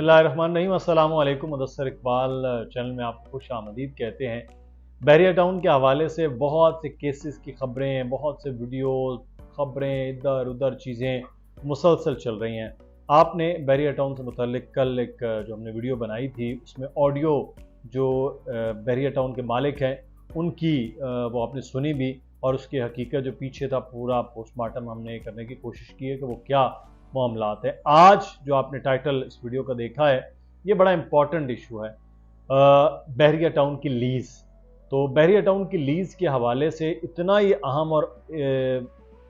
बिस्मिल्लाहिर्रहमानिर्रहीम। अस्सलाम वालेकुम। मुदस्सर इकबाल चैनल में आपको खुश आमदीद कहते हैं। बहरिया टाउन के हवाले से बहुत से केसेस की खबरें, बहुत से वीडियो खबरें, इधर उधर चीज़ें मुसलसल चल रही हैं। आपने बहरिया टाउन से मुतल्लिक कल एक जो हमने वीडियो बनाई थी उसमें ऑडियो जो बहरिया टाउन के मालिक हैं उनकी वो आपने सुनी भी, और उसकी हकीकत जो पीछे था पूरा पोस्टमार्टम हमने करने की कोशिश की है कि वो क्या मामलात है। आज जो आपने टाइटल इस वीडियो का देखा है ये बड़ा इंपॉर्टेंट इशू है, बहरिया टाउन की लीज़। तो बहरिया टाउन की लीज़ के हवाले से इतना ये अहम और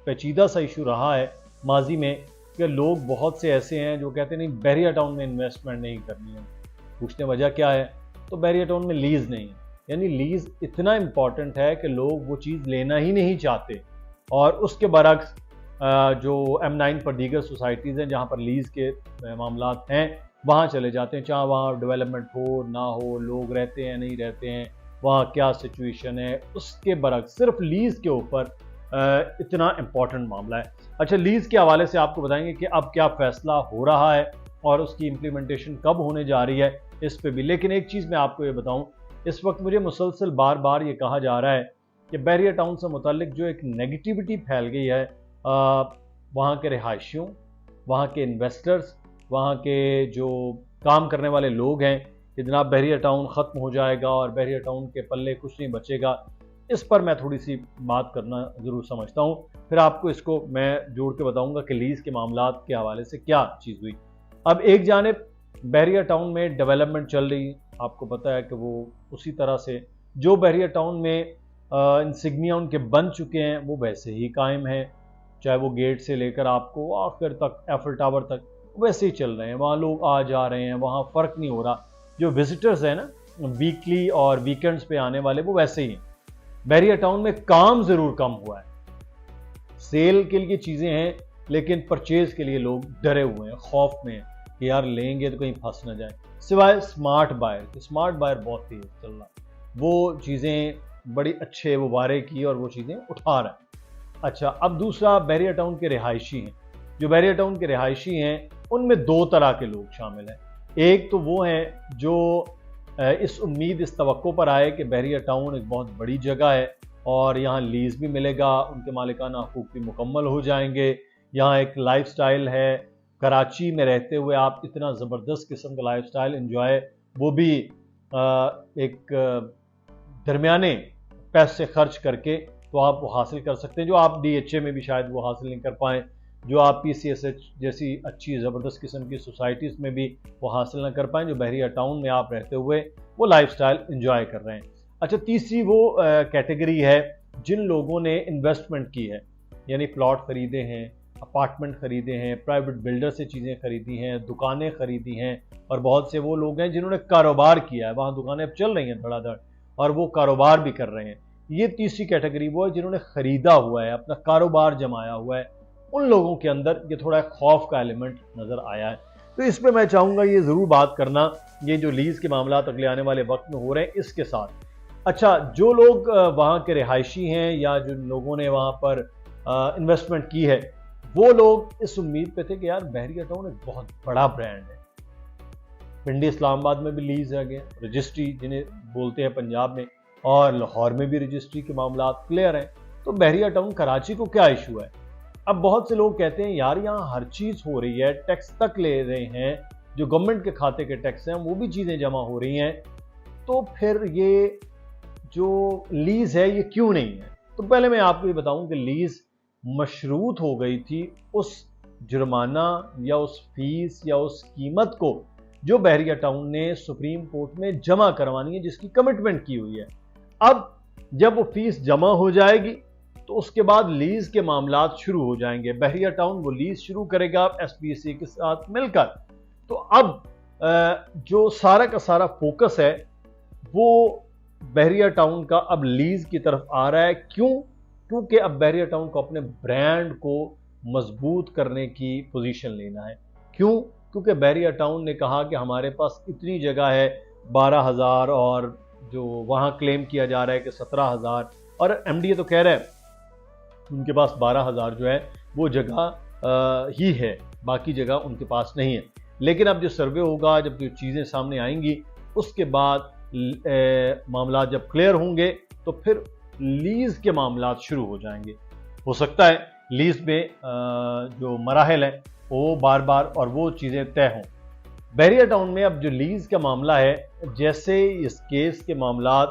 पेचीदा सा इशू रहा है माजी में कि लोग बहुत से ऐसे हैं जो कहते हैं नहीं बहरिया टाउन में इन्वेस्टमेंट नहीं करनी है। पूछने वजह क्या है, तो बहरिया टाउन में लीज़ नहीं है। यानी लीज़ इतना इम्पॉर्टेंट है कि लोग वो चीज़ लेना ही नहीं चाहते, और उसके बरक्स जो M9 पर दीगर सोसाइटीज़ हैं जहाँ पर लीज़ के मामलात हैं वहाँ चले जाते हैं, चाहे वहाँ डेवलपमेंट हो ना हो, लोग रहते हैं नहीं रहते हैं, वहाँ क्या सिचुएशन है, उसके बरक्स सिर्फ लीज़ के ऊपर इतना इम्पॉर्टेंट मामला है। अच्छा, लीज़ के हवाले से आपको बताएंगे कि अब क्या फ़ैसला हो रहा है और उसकी इम्प्लीमेंटेशन कब होने जा रही है इस पर भी। लेकिन एक चीज़ मैं आपको ये बताऊँ, इस वक्त मुझे मुसलसल बार बार ये कहा जा रहा है कि बहरिया टाउन से मुतल्लिक जो एक नेगेटिविटी फैल गई है वहाँ के रिहायशियों, वहाँ के इन्वेस्टर्स, वहाँ के जो काम करने वाले लोग हैं कि जनाब बहरिया टाउन ख़त्म हो जाएगा और बहरिया टाउन के पल्ले कुछ नहीं बचेगा। इस पर मैं थोड़ी सी बात करना ज़रूर समझता हूँ, फिर आपको इसको मैं जोड़ के बताऊँगा कि लीज़ के मामलात के हवाले से क्या चीज़ हुई। अब एक जानिब बहरिया टाउन में डेवलपमेंट चल रही, आपको पता है कि वो उसी तरह से जो बहरिया टाउन में इंसिग्निया उनके बन चुके हैं वो वैसे ही कायम है, चाहे वो गेट से लेकर आपको आखिर तक एफिल टावर तक वैसे ही चल रहे हैं। वहाँ लोग आ जा रहे हैं, वहाँ फ़र्क नहीं हो रहा। जो विजिटर्स हैं ना वीकली और वीकेंड्स पे आने वाले वो वैसे ही हैं। बहरिया टाउन में काम ज़रूर कम हुआ है, सेल के लिए चीज़ें हैं लेकिन परचेज़ के लिए लोग डरे हुए हैं, खौफ में हैं कि यार लेंगे तो कहीं फंस ना जाए। सिवाय स्मार्ट बायर बहुत तेज चल रहा, वो चीज़ें बड़ी अच्छे वो वारे की और वो चीज़ें उठा रहा है। अच्छा, अब दूसरा बहरिया टाउन के रिहायशी हैं। जो बहरिया टाउन के रिहायशी हैं उनमें दो तरह के लोग शामिल हैं। एक तो वो हैं जो इस उम्मीद इस तवक्को पर आए कि बहरिया टाउन एक बहुत बड़ी जगह है और यहाँ लीज़ भी मिलेगा, उनके मालिकाना हकूक़ भी मुकम्मल हो जाएंगे, यहाँ एक लाइफस्टाइल है, कराची में रहते हुए आप इतना ज़बरदस्त किस्म का लाइफस्टाइल एंजॉय वो भी एक दरमियाने पैसे खर्च करके तो आप वो हासिल कर सकते हैं, जो आप DHA में भी शायद वो हासिल नहीं कर पाएँ, जो आप PCSH जैसी अच्छी ज़बरदस्त किस्म की सोसाइटीज़ में भी वो हासिल ना कर पाएँ, जो बहरिया टाउन में आप रहते हुए वो लाइफस्टाइल एंजॉय कर रहे हैं। अच्छा, तीसरी वो कैटेगरी है जिन लोगों ने इन्वेस्टमेंट की है, यानी प्लॉट ख़रीदे हैं, अपार्टमेंट ख़रीदे हैं, प्राइवेट बिल्डर से चीज़ें ख़रीदी हैं, दुकानें ख़रीदी हैं, और बहुत से वो लोग हैं जिन्होंने कारोबार किया है, वहाँ दुकानें अब चल रही हैं धड़ाधड़ और वो कारोबार भी कर रहे हैं। ये तीसरी कैटेगरी वो है जिन्होंने ख़रीदा हुआ है, अपना कारोबार जमाया हुआ है। उन लोगों के अंदर ये थोड़ा खौफ का एलिमेंट नज़र आया है। तो इस पर मैं चाहूँगा ये ज़रूर बात करना, ये जो लीज़ के मामला अगले आने वाले वक्त में हो रहे हैं इसके साथ। अच्छा, जो लोग वहाँ के रिहायशी हैं या जो लोगों ने वहाँ पर इन्वेस्टमेंट की है, वो लोग इस उम्मीद पे थे कि यार बहरिया टाउन एक बहुत बड़ा ब्रांड है। पिंडी इस्लामाबाद में भी लीज़ है गया, रजिस्ट्री जिन्हें बोलते हैं पंजाब में, और लाहौर में भी रजिस्ट्री के मामला क्लियर हैं। तो बहरिया टाउन कराची को क्या इशू है? अब बहुत से लोग कहते हैं यार यहाँ हर चीज़ हो रही है, टैक्स तक ले रहे हैं, जो गवर्नमेंट के खाते के टैक्स हैं वो भी चीज़ें जमा हो रही हैं, तो फिर ये जो लीज़ है ये क्यों नहीं है? तो पहले मैं आपको ये बताऊं कि लीज़ मशरूत हो गई थी उस जुर्माना या उस फीस या उस कीमत को जो बहरिया टाउन ने सुप्रीम कोर्ट में जमा करवानी है, जिसकी कमिटमेंट की हुई है। अब जब वो फीस जमा हो जाएगी तो उसके बाद लीज़ के मामलात शुरू हो जाएंगे। बहरिया टाउन वो लीज़ शुरू करेगा SPC के साथ मिलकर। तो अब जो सारा का सारा फोकस है वो बहरिया टाउन का अब लीज़ की तरफ आ रहा है। क्यों? क्योंकि अब बहरिया टाउन को अपने ब्रांड को मजबूत करने की पोजीशन लेना है। क्यों? क्योंकि बहरिया टाउन ने कहा कि हमारे पास इतनी जगह है 12,000, और जो वहाँ क्लेम किया जा रहा है कि 17,000, और MDA तो कह रहा है उनके पास 12,000 जो है वो जगह ही है, बाकी जगह उनके पास नहीं है। لیکن اب جو سروے ہوگا، جب جو چیزیں سامنے آئیں گی، اس کے بعد معاملات جب کلیئر ہوں گے تو پھر لیز کے معاملات شروع ہو جائیں گے۔ ہو سکتا ہے لیز میں جو مراحل ہیں وہ بار بار اور وہ چیزیں طے ہوں۔ بحریہ ٹاؤن میں اب جو لیز کا معاملہ ہے، جیسے اس کیس کے معاملات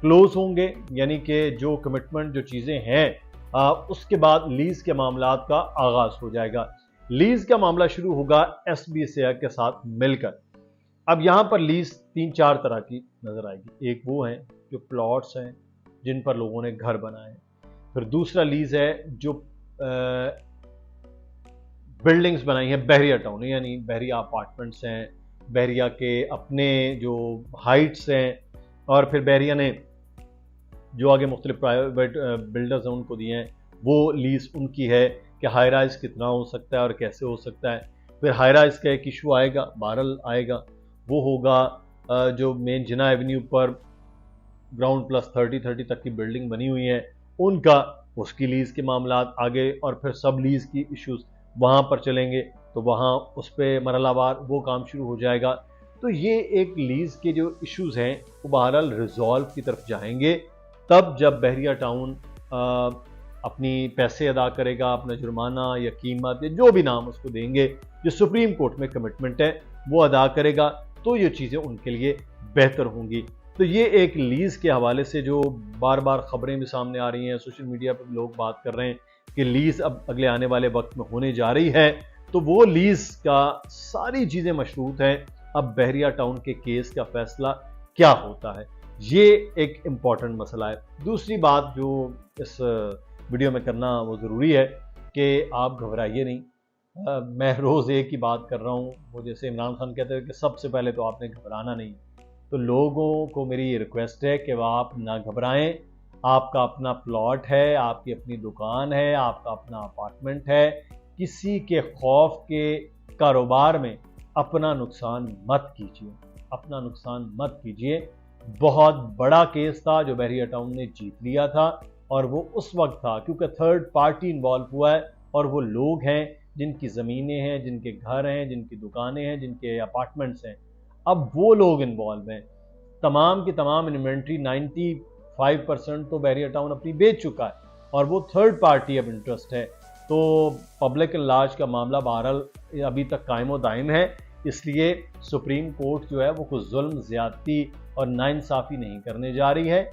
کلوز ہوں گے، یعنی کہ جو کمٹمنٹ جو چیزیں ہیں اس کے بعد لیز کے معاملات کا آغاز ہو جائے گا۔ لیز کا معاملہ شروع ہوگا ایس بی سی کے ساتھ مل کر۔ اب یہاں پر لیز 3-4 طرح کی نظر آئے گی۔ ایک وہ ہیں جو پلاٹس ہیں جن پر لوگوں نے گھر بنائے، پھر دوسرا لیز ہے جو بلڈنگز بنائی ہیں بحریہ ٹاؤن، یعنی بحریہ اپارٹمنٹس ہیں، بحریہ کے اپنے جو ہائٹس ہیں، اور پھر بحریہ نے جو آگے مختلف پرائیویٹ بلڈرز ہیں ان کو دیے ہیں، وہ لیز ان کی ہے کہ ہائی رائز کتنا ہو سکتا ہے اور کیسے ہو سکتا ہے۔ پھر ہائی رائز کا ایک ایشو آئے گا، بہرحال آئے گا، وہ ہوگا جو مین جناح ایونیو پر گراؤنڈ پلس 30 تک کی بلڈنگ بنی ہوئی ہیں ان کا، اس کی لیز کے معاملات آگے، اور پھر سب لیز کی ایشوز وہاں پر چلیں گے تو وہاں اس پہ مرحلہ وار وہ کام شروع ہو جائے گا۔ تو یہ ایک لیز کے جو ایشوز ہیں وہ بہرحال ریزالو کی طرف جائیں گے تب جب بحریہ ٹاؤن اپنی پیسے ادا کرے گا، اپنا جرمانہ یا قیمت یا جو بھی نام اس کو دیں گے، جو سپریم کورٹ میں کمٹمنٹ ہے وہ ادا کرے گا، تو یہ چیزیں ان کے لیے بہتر ہوں گی۔ تو یہ ایک لیز کے حوالے سے جو بار بار خبریں بھی سامنے آ رہی ہیں، سوشل میڈیا پہ لوگ بات کر رہے ہیں کہ لیز اب اگلے آنے والے وقت میں ہونے جا رہی ہے، تو وہ لیز کا ساری چیزیں مشروط ہیں اب بحریہ ٹاؤن کے کیس کا فیصلہ کیا ہوتا ہے۔ یہ ایک امپورٹنٹ مسئلہ ہے۔ دوسری بات جو اس ویڈیو میں کرنا وہ ضروری ہے کہ آپ گھبرائیے نہیں۔ میں روز ایک ہی بات کر رہا ہوں، وہ جیسے عمران خان کہتے ہیں کہ سب سے پہلے تو آپ نے گھبرانا نہیں۔ تو لوگوں کو میری یہ ریکویسٹ ہے کہ وہ آپ نہ گھبرائیں۔ آپ کا اپنا پلاٹ ہے، آپ کی اپنی دکان ہے، آپ کا اپنا اپارٹمنٹ ہے، کسی کے خوف کے کاروبار میں اپنا نقصان مت کیجیے، اپنا نقصان مت کیجیے۔ بہت بڑا کیس تھا جو بحریہ ٹاؤن نے جیت لیا تھا، اور وہ اس وقت تھا کیونکہ تھرڈ پارٹی انوالو ہوا ہے، اور وہ لوگ ہیں جن کی زمینیں ہیں، جن کے گھر ہیں، جن کی دکانیں ہیں، جن کے اپارٹمنٹس ہیں۔ اب وہ لوگ انوالو ہیں۔ تمام کی تمام انوینٹری 95% تو بحریہ ٹاؤن اپنی بیچ چکا ہے، اور وہ تھرڈ پارٹی اب انٹرسٹ ہے۔ تو پبلک لارج کا معاملہ بہرحال ابھی تک قائم و دائم ہے، اس لیے سپریم کورٹ جو ہے وہ کچھ ظلم، زیادتی اور ناانصافی نہیں کرنے جا رہی ہے،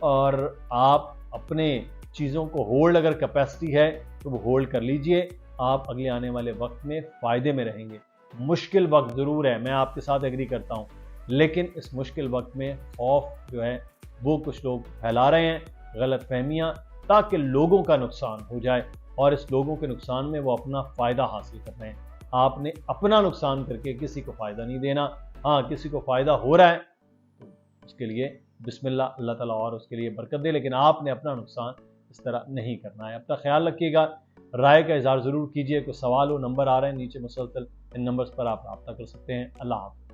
اور آپ اپنے چیزوں کو ہولڈ اگر کیپیسٹی ہے تو وہ ہولڈ کر لیجئے، آپ اگلے آنے والے وقت میں فائدے میں رہیں گے۔ مشکل وقت ضرور ہے، میں آپ کے ساتھ ایگری کرتا ہوں، لیکن اس مشکل وقت میں خوف جو ہے وہ کچھ لوگ پھیلا رہے ہیں، غلط فہمیاں، تاکہ لوگوں کا نقصان ہو جائے، اور اس لوگوں کے نقصان میں وہ اپنا فائدہ حاصل کر رہے ہیں۔ آپ نے اپنا نقصان کر کے کسی کو فائدہ نہیں دینا۔ ہاں، کسی کو فائدہ ہو رہا ہے تو اس کے لیے بسم اللہ، اللہ تعالیٰ اور اس کے لیے برکت دے، لیکن آپ نے اپنا نقصان اس طرح نہیں کرنا ہے۔ اپنا خیال رکھیے گا، رائے کا اظہار ضرور کیجیے۔ کوئی سوال ہو، نمبر آ رہے ہیں نیچے مسلسل، ان نمبرز پر آپ رابطہ کر سکتے ہیں۔ اللہ حافظ۔